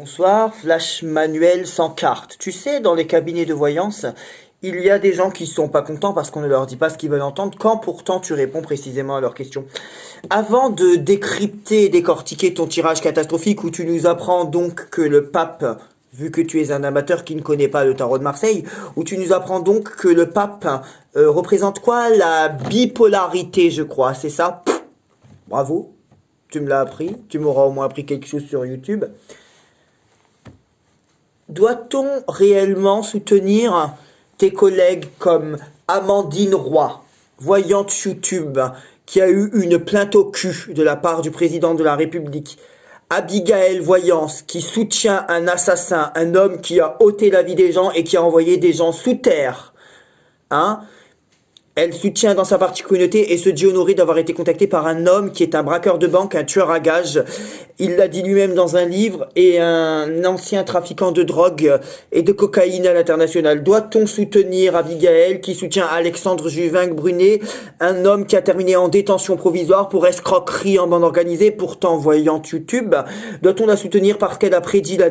Bonsoir, flash manuel sans carte. Tu sais, dans les cabinets de voyance, il y a des gens qui sont pas contents parce qu'on ne leur dit pas ce qu'ils veulent entendre, quand pourtant tu réponds précisément à leurs questions. Avant de décrypter et décortiquer ton tirage catastrophique où tu nous apprends donc que le pape, vu que tu es un amateur qui ne connaît pas le tarot de Marseille, où tu nous apprends donc que le pape représente quoi? La bipolarité, je crois, c'est ça? Bravo, tu me l'as appris, tu m'auras au moins appris quelque chose sur YouTube. Doit-on réellement soutenir tes collègues comme Amandine Roy, voyante YouTube, qui a eu une plainte au cul de la part du président de la République, Abigail Voyance, qui soutient un assassin, un homme qui a ôté la vie des gens et qui a envoyé des gens sous terre, hein? Elle soutient dans sa partie communauté et se dit honorée d'avoir été contactée par un homme qui est un braqueur de banque, un tueur à gages. Il l'a dit lui-même dans un livre, et un ancien trafiquant de drogue et de cocaïne à l'international. Doit-on soutenir Abigail qui soutient Alexandre Juvin-Brunet, un homme qui a terminé en détention provisoire pour escroquerie en bande organisée, pourtant voyant YouTube? Doit-on la soutenir parce qu'elle a prédit la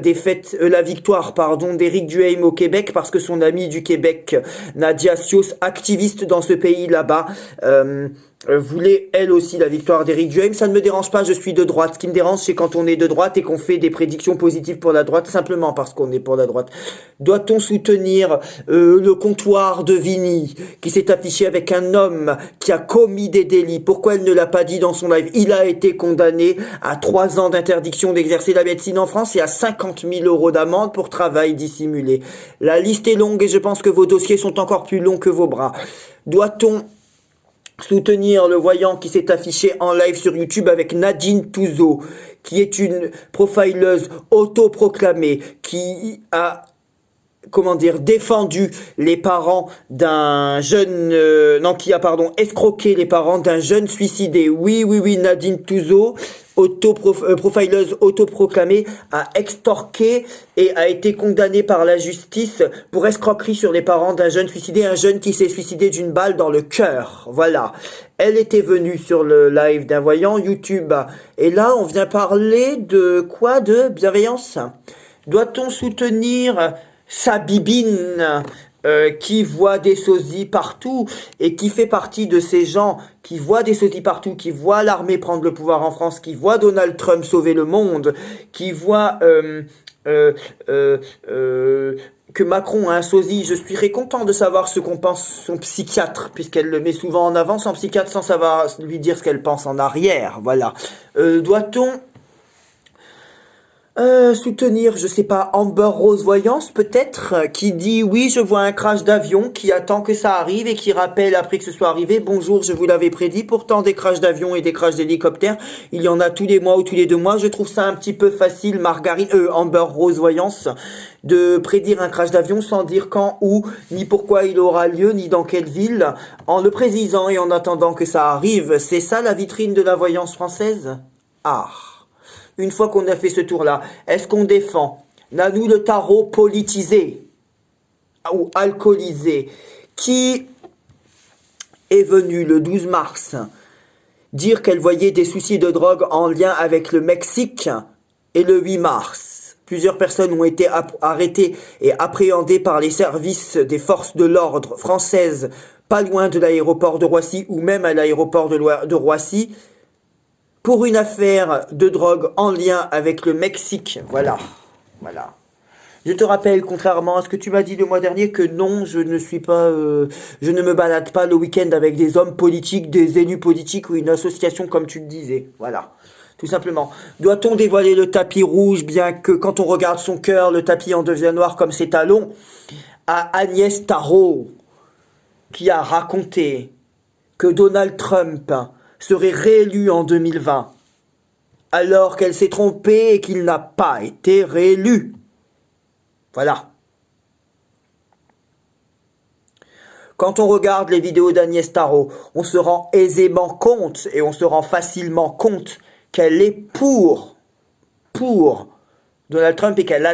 victoire, d'Éric Duhaime au Québec, parce que son amie du Québec, Nadia Sios, activiste dans ce pays là-bas, voulait elle aussi la victoire d'Éric Duhaime? Ça ne me dérange pas, je suis de droite. Ce qui me dérange, c'est quand on est de droite et qu'on fait des prédictions positives pour la droite, simplement parce qu'on est pour la droite. Doit-on soutenir le comptoir de Vigny, qui s'est affiché avec un homme qui a commis des délits? Pourquoi elle ne l'a pas dit dans son live? Il a été condamné à 3 ans d'interdiction d'exercer la médecine en France et à 50 000 € d'amende pour travail dissimulé. La liste est longue et je pense que vos dossiers sont encore plus longs que vos bras. Doit-on soutenir le voyant qui s'est affiché en live sur YouTube avec Nadine Touzeau, qui est une profileuse autoproclamée, qui a, défendu les parents d'un jeune, escroqué les parents d'un jeune suicidé? Oui, Nadine Touzeau, profileuse autoproclamée, a extorqué et a été condamnée par la justice pour escroquerie sur les parents d'un jeune suicidé, un jeune qui s'est suicidé d'une balle dans le cœur. Voilà. Elle était venue sur le live d'un voyant YouTube. Et là, on vient parler de quoi? De bienveillance. Doit-on soutenir Sabibine, qui voit des sosies partout et qui fait partie de ces gens qui voient des sosies partout, qui voient l'armée prendre le pouvoir en France, qui voient Donald Trump sauver le monde, qui voient que Macron a un sosie? Je suis très content de savoir ce qu'on pense son psychiatre, puisqu'elle le met souvent en avant, son psychiatre, sans savoir lui dire ce qu'elle pense en arrière. Voilà. Doit-on soutenir, je sais pas, Amber Rose Voyance peut-être, qui dit oui, je vois un crash d'avion, qui attend que ça arrive et qui rappelle après que ce soit arrivé, bonjour, je vous l'avais prédit. Pourtant des crashs d'avion et des crashs d'hélicoptères, il y en a tous les mois ou tous les 2 mois. Je trouve ça un petit peu facile, Amber Rose Voyance, de prédire un crash d'avion sans dire quand, où, ni pourquoi il aura lieu, ni dans quelle ville, en le précisant et en attendant que ça arrive. C'est ça la vitrine de la voyance française? Ah. Une fois qu'on a fait ce tour-là, est-ce qu'on défend Nanou le tarot politisé ou alcoolisé, qui est venue le 12 mars dire qu'elle voyait des soucis de drogue en lien avec le Mexique, et le 8 mars, plusieurs personnes ont été arrêtées et appréhendées par les services des forces de l'ordre françaises, pas loin de l'aéroport de Roissy ou même à l'aéroport de Roissy, pour une affaire de drogue en lien avec le Mexique. Voilà. Je te rappelle, contrairement à ce que tu m'as dit le mois dernier, que non, je ne me balade pas le week-end avec des hommes politiques, des élus politiques ou une association comme tu le disais. Voilà. Tout simplement. Doit-on dévoiler le tapis rouge, bien que quand on regarde son cœur, le tapis en devient noir comme ses talons, à Agnès Tarot, qui a raconté que Donald Trump serait réélu en 2020, alors qu'elle s'est trompée et qu'il n'a pas été réélu. Voilà. Quand on regarde les vidéos d'Agnès Tarot, on se rend aisément compte et on se rend facilement compte qu'elle est pour Donald Trump et qu'elle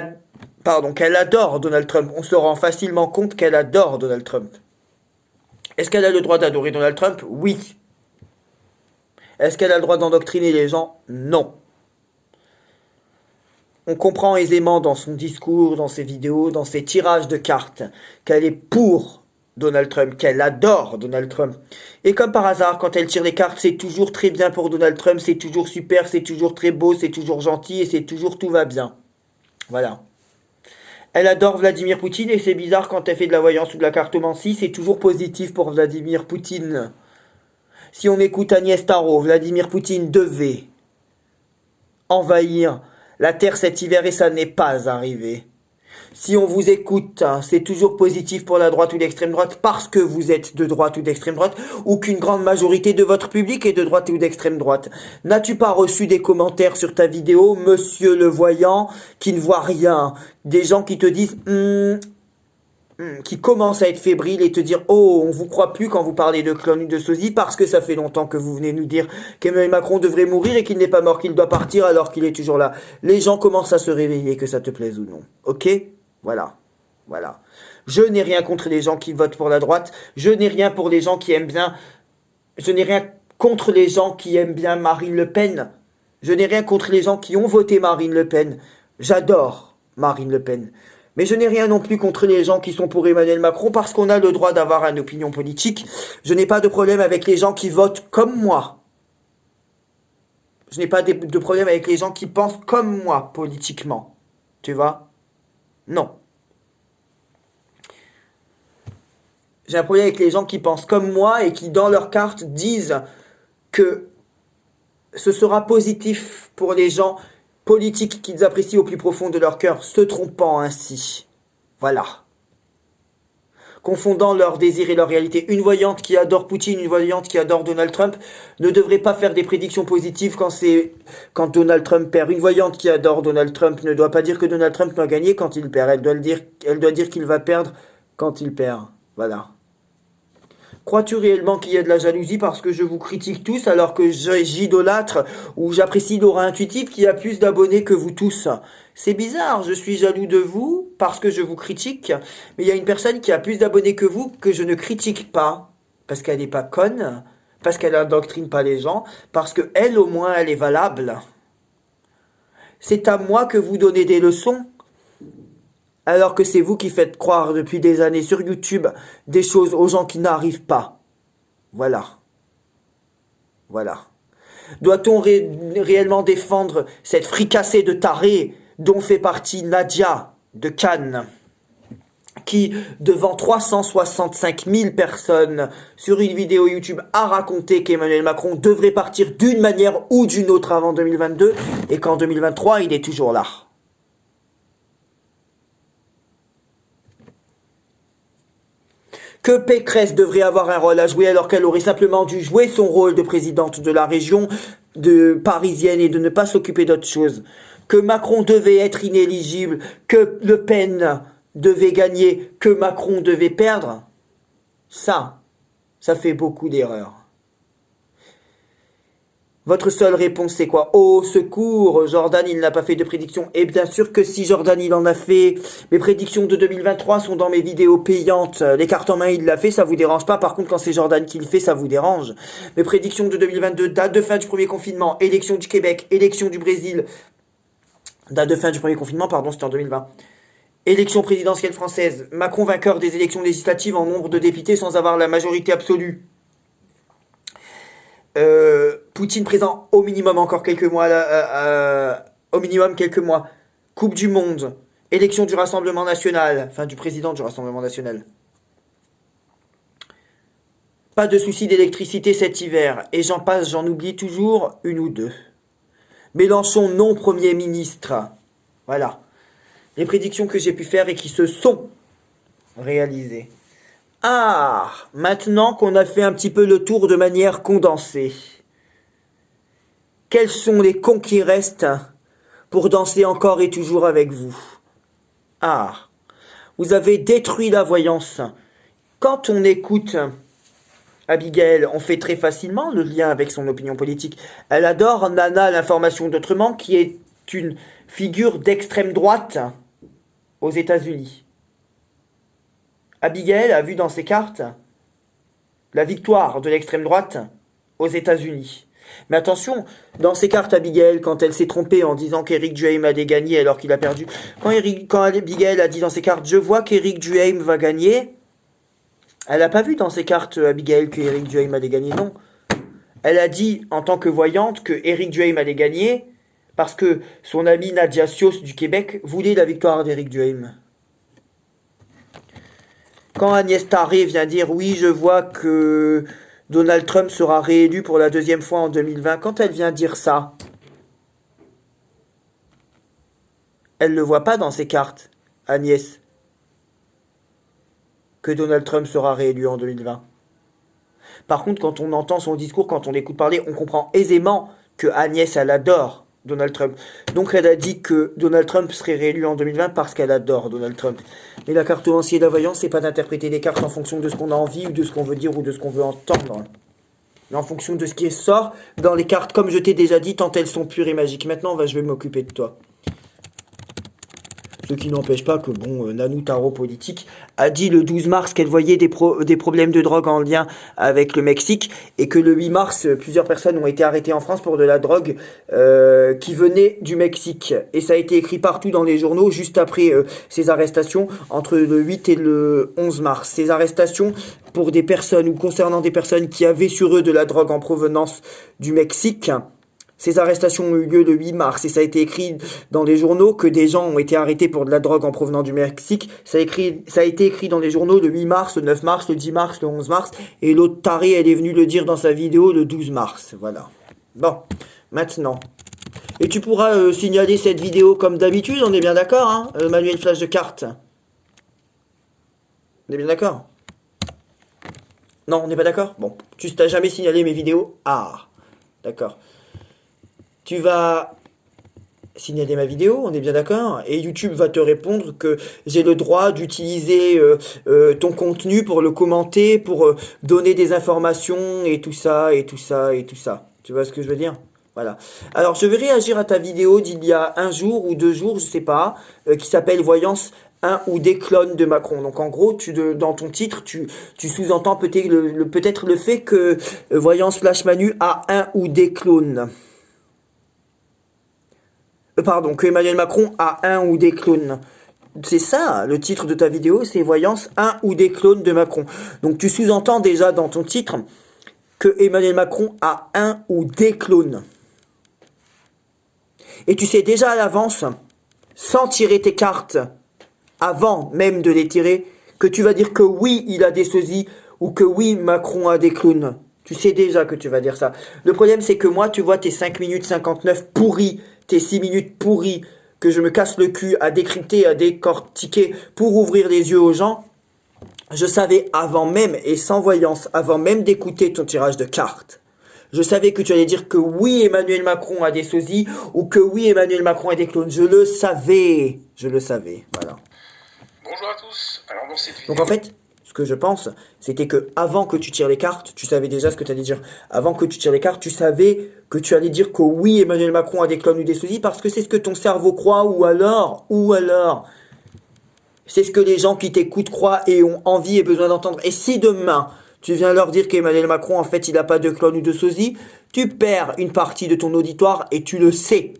adore Donald Trump. On se rend facilement compte qu'elle adore Donald Trump. Est-ce qu'elle a le droit d'adorer Donald Trump? Oui. Est-ce qu'elle a le droit d'endoctriner les gens? Non. On comprend aisément dans son discours, dans ses vidéos, dans ses tirages de cartes, qu'elle est pour Donald Trump, qu'elle adore Donald Trump. Et comme par hasard, quand elle tire les cartes, c'est toujours très bien pour Donald Trump, c'est toujours super, c'est toujours très beau, c'est toujours gentil et c'est toujours tout va bien. Voilà. Elle adore Vladimir Poutine et c'est bizarre quand elle fait de la voyance ou de la cartomancie, c'est toujours positif pour Vladimir Poutine. Si on écoute Agnès Tarot, Vladimir Poutine devait envahir la Terre cet hiver et ça n'est pas arrivé. Si on vous écoute, c'est toujours positif pour la droite ou l'extrême droite parce que vous êtes de droite ou d'extrême droite ou qu'une grande majorité de votre public est de droite ou d'extrême droite. N'as-tu pas reçu des commentaires sur ta vidéo, monsieur le voyant, qui ne voit rien? Des gens qui te disent qui commencent à être fébriles et te dire oh, on vous croit plus quand vous parlez de clone ou de sosie parce que ça fait longtemps que vous venez nous dire qu'Emmanuel Macron devrait mourir et qu'il n'est pas mort, qu'il doit partir alors qu'il est toujours là. Les gens commencent à se réveiller, que ça te plaise ou non. Ok? Voilà. Voilà. Je n'ai rien contre les gens qui votent pour la droite. Je n'ai rien pour les gens qui aiment bien. Je n'ai rien contre les gens qui aiment bien Marine Le Pen. Je n'ai rien contre les gens qui ont voté Marine Le Pen. J'adore Marine Le Pen. Mais je n'ai rien non plus contre les gens qui sont pour Emmanuel Macron parce qu'on a le droit d'avoir une opinion politique. Je n'ai pas de problème avec les gens qui votent comme moi. Je n'ai pas de problème avec les gens qui pensent comme moi politiquement. Tu vois? Non. J'ai un problème avec les gens qui pensent comme moi et qui, dans leur carte, disent que ce sera positif pour les gens politiques qu'ils apprécient au plus profond de leur cœur, se trompant ainsi. Voilà. Confondant leurs désirs et leur réalité. Une voyante qui adore Poutine, une voyante qui adore Donald Trump ne devrait pas faire des prédictions positives quand Donald Trump perd. Une voyante qui adore Donald Trump ne doit pas dire que Donald Trump doit gagner quand il perd. Elle doit dire qu'il va perdre quand il perd. Voilà. Crois-tu réellement qu'il y a de la jalousie parce que je vous critique tous alors que j'idolâtre ou j'apprécie Laura Intuitive qui a plus d'abonnés que vous tous? C'est bizarre, je suis jaloux de vous parce que je vous critique, mais il y a une personne qui a plus d'abonnés que vous que je ne critique pas parce qu'elle n'est pas conne, parce qu'elle n'endoctrine pas les gens, parce que elle au moins elle est valable. C'est à moi que vous donnez des leçons. Alors que c'est vous qui faites croire depuis des années sur YouTube des choses aux gens qui n'arrivent pas. Voilà. Voilà. Doit-on réellement défendre cette fricassée de tarés dont fait partie Nadia de Cannes, qui, devant 365 000 personnes sur une vidéo YouTube, a raconté qu'Emmanuel Macron devrait partir d'une manière ou d'une autre avant 2022 et qu'en 2023, il est toujours là. Que Pécresse devrait avoir un rôle à jouer alors qu'elle aurait simplement dû jouer son rôle de présidente de la région parisienne et de ne pas s'occuper d'autre chose. Que Macron devait être inéligible, que Le Pen devait gagner, que Macron devait perdre. Ça fait beaucoup d'erreurs. Votre seule réponse, c'est quoi? Oh, secours, Jordan, il n'a pas fait de prédiction. Et bien sûr que si Jordan, il en a fait. Mes prédictions de 2023 sont dans mes vidéos payantes. Les cartes en main, il l'a fait, ça vous dérange pas. Par contre, quand c'est Jordan qui le fait, ça vous dérange. Mes prédictions de 2022, date de fin du premier confinement, élection du Québec, élection du Brésil. Date de fin du premier confinement, pardon, c'était en 2020. Élection présidentielle française. Macron vainqueur des élections législatives en nombre de députés sans avoir la majorité absolue. Poutine présent au minimum encore quelques mois, au minimum quelques mois. Coupe du Monde, élection du Rassemblement National, enfin du président du Rassemblement National. Pas de souci d'électricité cet hiver, et j'en passe, j'en oublie toujours une ou deux. Mélenchon non Premier ministre. Voilà. Les prédictions que j'ai pu faire et qui se sont réalisées. Ah, maintenant qu'on a fait un petit peu le tour de manière condensée, quels sont les cons qui restent pour danser encore et toujours avec vous? Ah, vous avez détruit la voyance. Quand on écoute Abigail, on fait très facilement le lien avec son opinion politique. Elle adore Nana l'information d'autrement, qui est une figure d'extrême droite aux États-Unis. Abigail a vu dans ses cartes la victoire de l'extrême droite aux États-Unis. Mais attention, dans ses cartes, Abigail, quand elle s'est trompée en disant qu'Eric Duhaime allait gagner alors qu'il a perdu, quand Abigail a dit dans ses cartes, je vois qu'Eric Duhaime va gagner, elle n'a pas vu dans ses cartes, Abigail, qu'Eric Duhaime allait gagner, non. Elle a dit, en tant que voyante, que Eric Duhaime allait gagner parce que son ami Nadia Sios du Québec voulait la victoire d'Eric Duhaime. Quand Agnès Taré vient dire, oui, je vois que Donald Trump sera réélu pour la deuxième fois en 2020, quand elle vient dire ça, elle ne le voit pas dans ses cartes, Agnès, que Donald Trump sera réélu en 2020. Par contre, quand on entend son discours, quand on l'écoute parler, on comprend aisément que Agnès, elle adore Donald Trump. Donc elle a dit que Donald Trump serait réélu en 2020 parce qu'elle adore Donald Trump. Mais la cartomancie et la voyance, c'est pas d'interpréter les cartes en fonction de ce qu'on a envie ou de ce qu'on veut dire ou de ce qu'on veut entendre. Mais en fonction de ce qui sort dans les cartes, comme je t'ai déjà dit, tant elles sont pures et magiques. Maintenant, je vais m'occuper de toi. Ce qui n'empêche pas que, bon, Nanou Tarot Politique a dit le 12 mars qu'elle voyait des problèmes de drogue en lien avec le Mexique et que le 8 mars, plusieurs personnes ont été arrêtées en France pour de la drogue qui venait du Mexique. Et ça a été écrit partout dans les journaux juste après ces arrestations, entre le 8 et le 11 mars. Ces arrestations pour des personnes ou concernant des personnes qui avaient sur eux de la drogue en provenance du Mexique. Ces arrestations ont eu lieu le 8 mars et ça a été écrit dans les journaux que des gens ont été arrêtés pour de la drogue en provenant du Mexique. Ça a été écrit dans les journaux le 8 mars, le 9 mars, le 10 mars, le 11 mars. Et l'autre taré, elle est venue le dire dans sa vidéo le 12 mars. Voilà. Bon, maintenant. Et tu pourras signaler cette vidéo comme d'habitude, on est bien d'accord, hein, manuel flash de cartes. On est bien d'accord? Non, on n'est pas d'accord? Bon, tu t'as jamais signalé mes vidéos? Ah, d'accord. Tu vas signaler ma vidéo, on est bien d'accord? Et YouTube va te répondre que j'ai le droit d'utiliser ton contenu pour le commenter, pour donner des informations et tout ça, et tout ça, et tout ça. Tu vois ce que je veux dire? Voilà. Alors, je vais réagir à ta vidéo d'il y a 1 jour ou 2 jours, je sais pas, qui s'appelle Voyance un ou des clones de Macron. Donc en gros, dans ton titre, tu sous-entends peut-être le fait que Voyance Flash Manu a un ou des clones. Pardon, que Emmanuel Macron a un ou des clones. C'est ça, le titre de ta vidéo, c'est Voyance, un ou des clones de Macron. Donc tu sous-entends déjà dans ton titre que Emmanuel Macron a un ou des clones. Et tu sais déjà à l'avance, sans tirer tes cartes, avant même de les tirer, que tu vas dire que oui, il a des sosies, ou que oui, Macron a des clones. Tu sais déjà que tu vas dire ça. Le problème, c'est que moi, tu vois, tes 5 minutes 59 pourris, tes 6 minutes pourries, que je me casse le cul à décrypter, à décortiquer pour ouvrir les yeux aux gens, je savais avant même, et sans voyance, avant même d'écouter ton tirage de cartes, je savais que tu allais dire que oui, Emmanuel Macron a des sosies, ou que oui, Emmanuel Macron a des clones. Je le savais. Je le savais. Voilà. Bonjour à tous. Alors dans cette vidéo... Donc en fait, ce que je pense, c'était que avant que tu tires les cartes, tu savais déjà ce que tu allais dire. Avant que tu tires les cartes, tu savais que tu allais dire que oui, Emmanuel Macron a des clones ou des sosies, parce que c'est ce que ton cerveau croit, ou alors, c'est ce que les gens qui t'écoutent croient et ont envie et besoin d'entendre. Et si demain, tu viens leur dire qu'Emmanuel Macron, en fait, il n'a pas de clone ou de sosie, tu perds une partie de ton auditoire et tu le sais.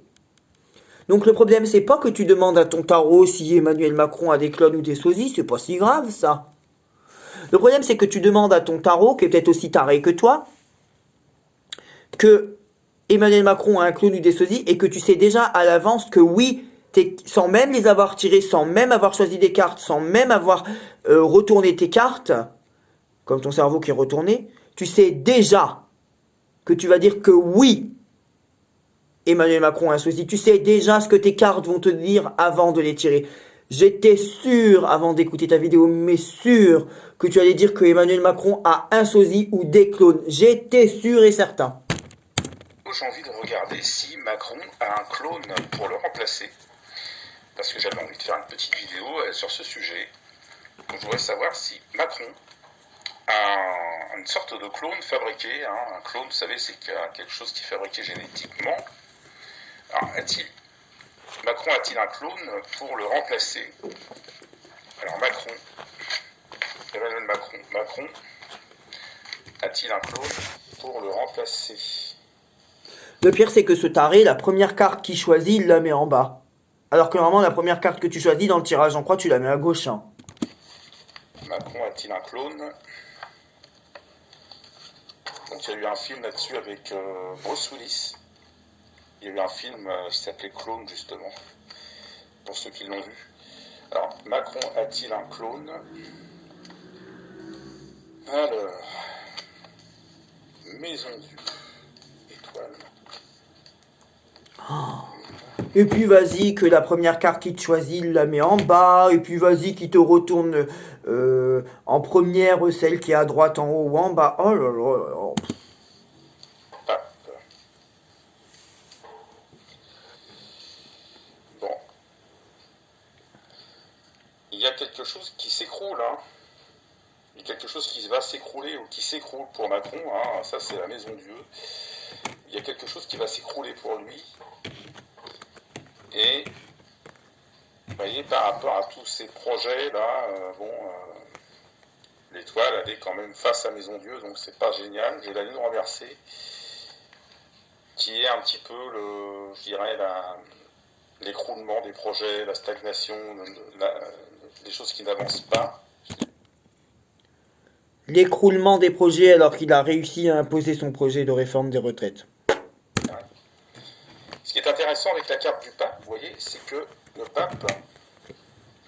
Donc le problème, c'est pas que tu demandes à ton tarot si Emmanuel Macron a des clones ou des sosies, c'est pas si grave ça. Le problème, c'est que tu demandes à ton tarot, qui est peut-être aussi taré que toi, que Emmanuel Macron a un clone ou des sosies, et que tu sais déjà à l'avance que oui, sans même les avoir tirés, sans même avoir choisi des cartes, sans même avoir retourné tes cartes, comme ton cerveau qui est retourné, tu sais déjà que tu vas dire que oui, Emmanuel Macron a un sosie. Tu sais déjà ce que tes cartes vont te dire avant de les tirer. J'étais sûr, avant d'écouter ta vidéo, mais sûr que tu allais dire que Emmanuel Macron a un sosie ou des clones. J'étais sûr et certain. J'ai envie de regarder si Macron a un clone pour le remplacer. Parce que j'avais envie de faire une petite vidéo sur ce sujet. Donc je voudrais savoir si Macron a une sorte de clone fabriqué. Un clone, vous savez, c'est quelque chose qui est fabriqué génétiquement. Alors, Macron a-t-il un clone pour le remplacer? Alors Macron, Emmanuel Macron a-t-il un clone pour le remplacer? Le pire, c'est que ce taré, la première carte qu'il choisit, il la met en bas. Alors que normalement, la première carte que tu choisis dans le tirage en croix, tu la mets à gauche. Hein. Macron a-t-il un clone? Donc il y a eu un film là-dessus avec Bruce Willis. Il y a eu un film qui s'appelait Clone, justement, pour ceux qui l'ont vu. Alors, Macron a-t-il un clone? Alors, Maison Dieu, étoile. Et puis vas-y, que la première carte qu'il te choisit, il la met en bas. Et puis vas-y, qu'il te retourne en première, celle qui est à droite, en haut ou en bas. Oh là là là là. Pape. Bon. Il y a quelque chose qui s'écroule, hein. Il y a quelque chose qui va s'écrouler ou qui s'écroule pour Macron, hein. Ça c'est la maison Dieu. Il y a quelque chose qui va s'écrouler pour lui. Et, vous voyez, par rapport à tous ces projets-là, l'étoile, elle est quand même face à Maison Dieu, donc c'est pas génial. J'ai la lune renversée, qui est un petit peu, je dirais, l'écroulement des projets, la stagnation, des choses qui n'avancent pas. L'écroulement des projets alors qu'il a réussi à imposer son projet de réforme des retraites. Ce qui est intéressant avec la carte du pape, vous voyez, c'est que le pape,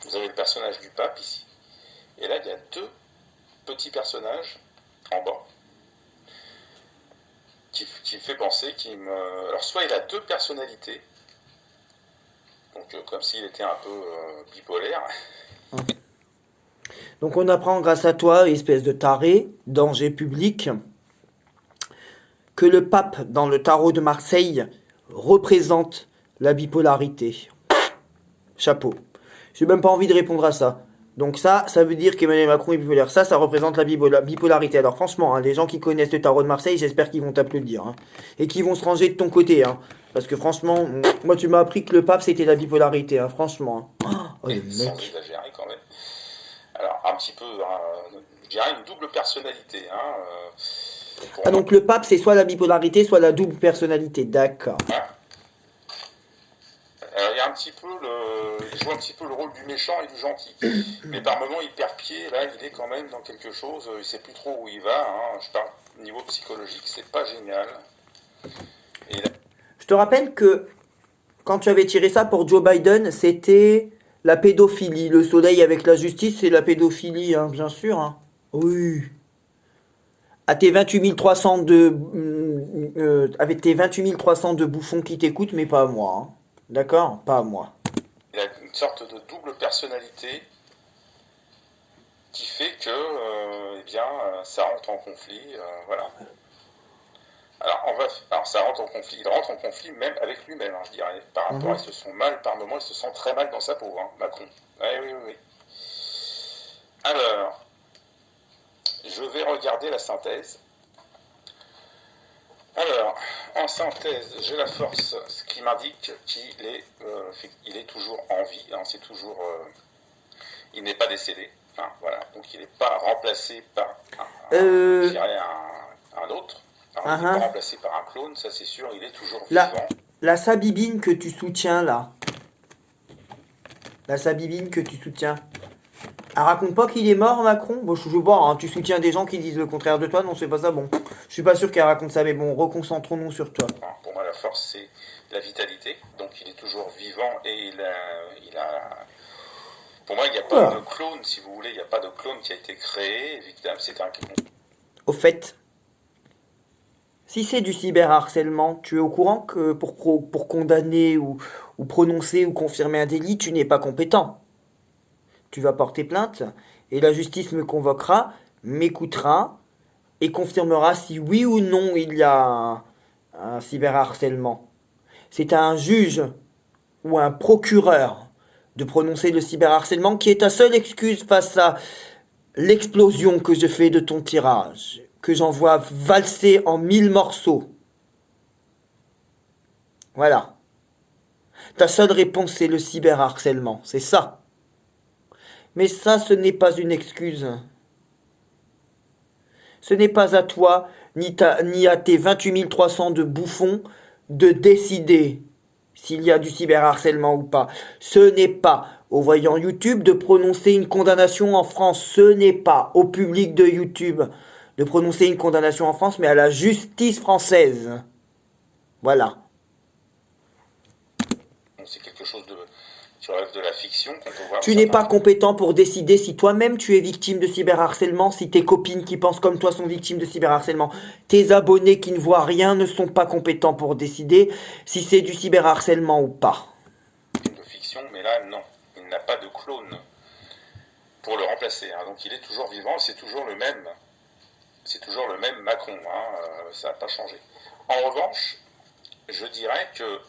vous avez le personnage du pape ici, et là il y a deux petits personnages en bas qui me fait penser, alors soit il a deux personnalités, donc comme s'il était un peu bipolaire. Donc on apprend grâce à toi, espèce de taré, danger public, que le pape dans le tarot de Marseille représente la bipolarité. Chapeau. J'ai même pas envie de répondre à ça. Donc ça veut dire qu'Emmanuel Macron est bipolaire. Ça représente la bipolarité. Alors franchement, hein, les gens qui connaissent le tarot de Marseille, j'espère qu'ils vont t'applaudir. Hein, et qu'ils vont se ranger de ton côté. Hein, parce que franchement, moi tu m'as appris que le pape c'était la bipolarité. Hein, franchement. Hein. Oh, le Sans mec. exagérer quand même. Alors un petit peu, je dirais une double personnalité. Ah donc le pape c'est soit la bipolarité, soit la double personnalité. D'accord. Ouais. Il y a un petit peu il joue un petit peu le rôle du méchant et du gentil. Mais par moments il perd pied, là il est quand même dans quelque chose, il sait plus trop où il va. Hein. Je parle au niveau psychologique, c'est pas génial. Et là, Je te rappelle que quand tu avais tiré ça pour Joe Biden, c'était la pédophilie. Le soleil avec la justice, c'est la pédophilie, hein, bien sûr. Hein. Oui. À tes 28 300 avec tes 28 300 de bouffons qui t'écoutent, mais pas à moi. Hein. D'accord? Pas à moi. il a une sorte de double personnalité qui fait que ça rentre en conflit. Voilà. Alors ça rentre en conflit. Il rentre en conflit même avec lui-même, hein, je dirais. Par rapport, il se sent mal, par moments, il se sent très mal dans sa peau, hein, Macron. Oui. Alors, je vais regarder la synthèse. Alors, en synthèse, j'ai la force, ce qui m'indique qu'il est toujours en vie. Hein, c'est toujours, il n'est pas décédé. Hein, voilà. Donc il n'est pas remplacé par je dirais un autre. Alors, il n'est pas remplacé par un clone, ça c'est sûr. Il est toujours vivant. La Sabibine que tu soutiens là. La Sabibine que tu soutiens. Elle raconte pas qu'il est mort, Macron? Bon, je vois, hein, tu soutiens des gens qui disent le contraire de toi, non, c'est pas ça, bon. Je suis pas sûr qu'elle raconte ça, mais bon, reconcentrons-nous sur toi. Pour moi, la force, c'est la vitalité. Donc, il est toujours vivant et pour moi, il n'y a pas de clone, si vous voulez, il n'y a pas de clone qui a été créé. Évidemment, c'est un clone. Au fait, si c'est du cyberharcèlement, tu es au courant que pour condamner ou prononcer ou confirmer un délit, tu n'es pas compétent. Tu vas porter plainte et la justice me convoquera, m'écoutera et confirmera si oui ou non il y a un cyberharcèlement. C'est à un juge ou à un procureur de prononcer le cyberharcèlement qui est ta seule excuse face à l'explosion que je fais de ton tirage, que j'envoie valser en 1000 morceaux. Voilà. Ta seule réponse, c'est le cyberharcèlement, c'est ça. Mais ça, ce n'est pas une excuse. Ce n'est pas à toi, ni à tes 28 300 de bouffons, de décider s'il y a du cyberharcèlement ou pas. Ce n'est pas aux voyants YouTube de prononcer une condamnation en France. Ce n'est pas au public de YouTube de prononcer une condamnation en France, mais à la justice française. Voilà. C'est quelque chose qui relève de la fiction qu'on peut voir. Tu n'es pas compétent pour décider si toi-même tu es victime de cyberharcèlement, si tes copines qui pensent comme toi sont victimes de cyberharcèlement. Tes abonnés qui ne voient rien ne sont pas compétents pour décider si c'est du cyberharcèlement ou pas. De fiction, mais là, non. Il n'a pas de clone pour le remplacer. Hein. Donc il est toujours vivant, c'est toujours le même. C'est toujours le même Macron. Hein. Ça n'a pas changé. En revanche, je dirais que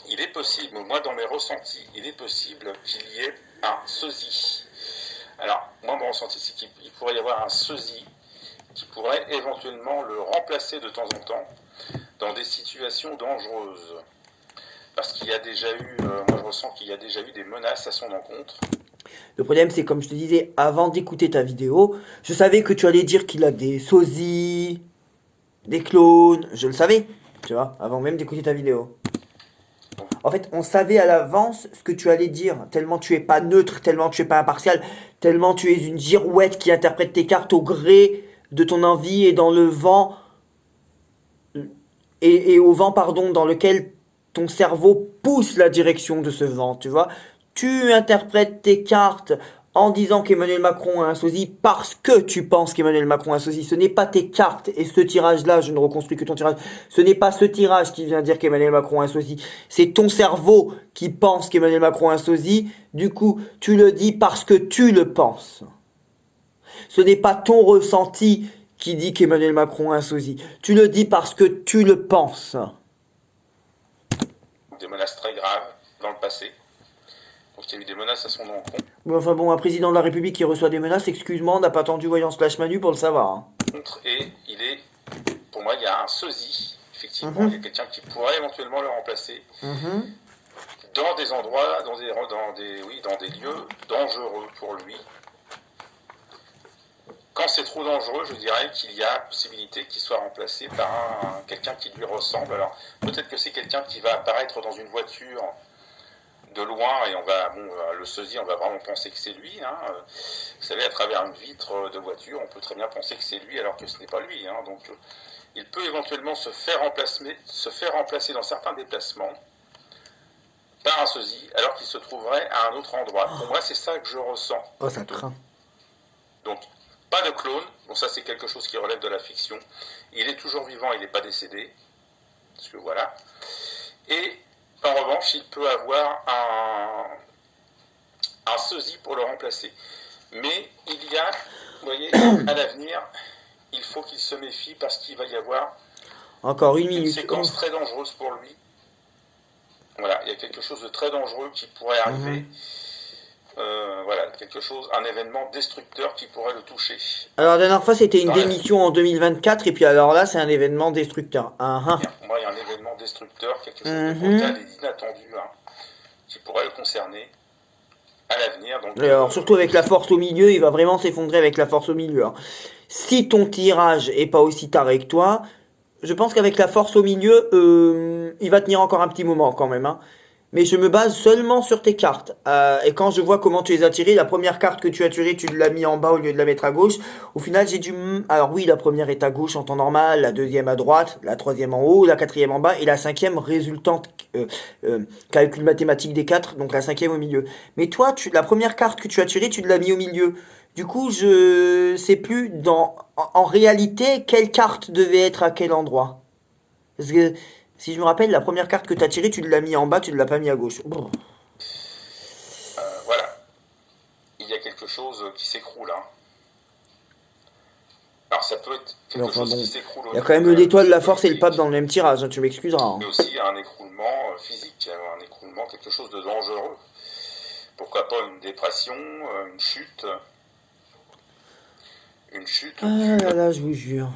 il est possible, moi dans mes ressentis, il est possible qu'il y ait un sosie. Alors, moi mon ressenti, c'est qu'il pourrait y avoir un sosie qui pourrait éventuellement le remplacer de temps en temps dans des situations dangereuses. Parce qu'il y a déjà eu, moi je ressens qu'il y a déjà eu des menaces à son encontre. Le problème, c'est comme je te disais, avant d'écouter ta vidéo, je savais que tu allais dire qu'il a des sosies, des clones, je le savais, tu vois, avant même d'écouter ta vidéo. En fait, on savait à l'avance ce que tu allais dire, tellement tu es pas neutre, tellement tu es pas impartial, tellement tu es une girouette qui interprète tes cartes au gré de ton envie et dans le vent, et au vent, pardon, dans lequel ton cerveau pousse la direction de ce vent, tu vois. Tu interprètes tes cartes en disant qu'Emmanuel Macron a un sosie parce que tu penses qu'Emmanuel Macron a un sosie. Ce n'est pas tes cartes et ce tirage-là, je ne reconstruis que ton tirage. Ce n'est pas ce tirage qui vient dire qu'Emmanuel Macron a un sosie. C'est ton cerveau qui pense qu'Emmanuel Macron a un sosie. Du coup, tu le dis parce que tu le penses. Ce n'est pas ton ressenti qui dit qu'Emmanuel Macron a un sosie. Tu le dis parce que tu le penses. Des menaces très graves dans le passé. Donc il y a eu des menaces à son encontre. Bon, enfin bon, un président de la République qui reçoit des menaces, excuse-moi, on n'a pas attendu voyant slash Manu pour le savoir. Hein. Et il est, pour moi, il y a un sosie, effectivement, il y a quelqu'un qui pourrait éventuellement le remplacer dans des endroits, dans des lieux dangereux pour lui. Quand c'est trop dangereux, je dirais qu'il y a possibilité qu'il soit remplacé par quelqu'un qui lui ressemble. Alors peut-être que c'est quelqu'un qui va apparaître dans une voiture de loin et le sosie, on va vraiment penser que c'est lui. Hein. Vous savez, à travers une vitre de voiture, on peut très bien penser que c'est lui alors que ce n'est pas lui. Hein. Donc il peut éventuellement se faire remplacer dans certains déplacements par un sosie alors qu'il se trouverait à un autre endroit. Pour moi, c'est ça que je ressens. Oh, ça craint. Donc, pas de clone. Bon, ça, c'est quelque chose qui relève de la fiction. Il est toujours vivant, il n'est pas décédé. Parce que voilà. Et en revanche, il peut avoir un sosie pour le remplacer. Mais il y a, vous voyez, à l'avenir, il faut qu'il se méfie parce qu'il va y avoir encore une séquence très dangereuse pour lui. Voilà, il y a quelque chose de très dangereux qui pourrait arriver. Voilà, un événement destructeur qui pourrait le toucher. Alors la dernière fois c'était une démission en 2024 et puis alors là c'est un événement destructeur. Moi il y a un événement destructeur, quelque chose de brutal et d'inattendu qui pourrait le concerner à l'avenir. Alors surtout avec la force au milieu, il va vraiment s'effondrer avec la force au milieu. Hein. Si ton tirage est pas aussi taré que toi, je pense qu'avec la force au milieu, il va tenir encore un petit moment quand même. Hein. Mais je me base seulement sur tes cartes. Et quand je vois comment tu les as tirées, la première carte que tu as tirée, tu l'as mis en bas au lieu de la mettre à gauche. Au final, j'ai dû... Alors oui, la première est à gauche en temps normal, la deuxième à droite, la troisième en haut, la quatrième en bas, et la cinquième résultante calcul mathématique des quatre, donc la cinquième au milieu. Mais toi, la première carte que tu as tirée, tu l'as mis au milieu. Du coup, je sais plus en réalité quelle carte devait être à quel endroit. Parce que... Si je me rappelle, la première carte que tu as tirée, tu l'as mis en bas, tu ne l'as pas mis à gauche. Voilà. Il y a quelque chose qui s'écroule. Hein. Alors ça peut être quelque chose qui s'écroule. Il y a quand même l'étoile, la force et le pape dans le même tirage, hein, tu m'excuseras. Hein. Mais aussi un écroulement physique, un écroulement, quelque chose de dangereux. Pourquoi pas une dépression, une chute. Une chute. Ah là là, je vous jure.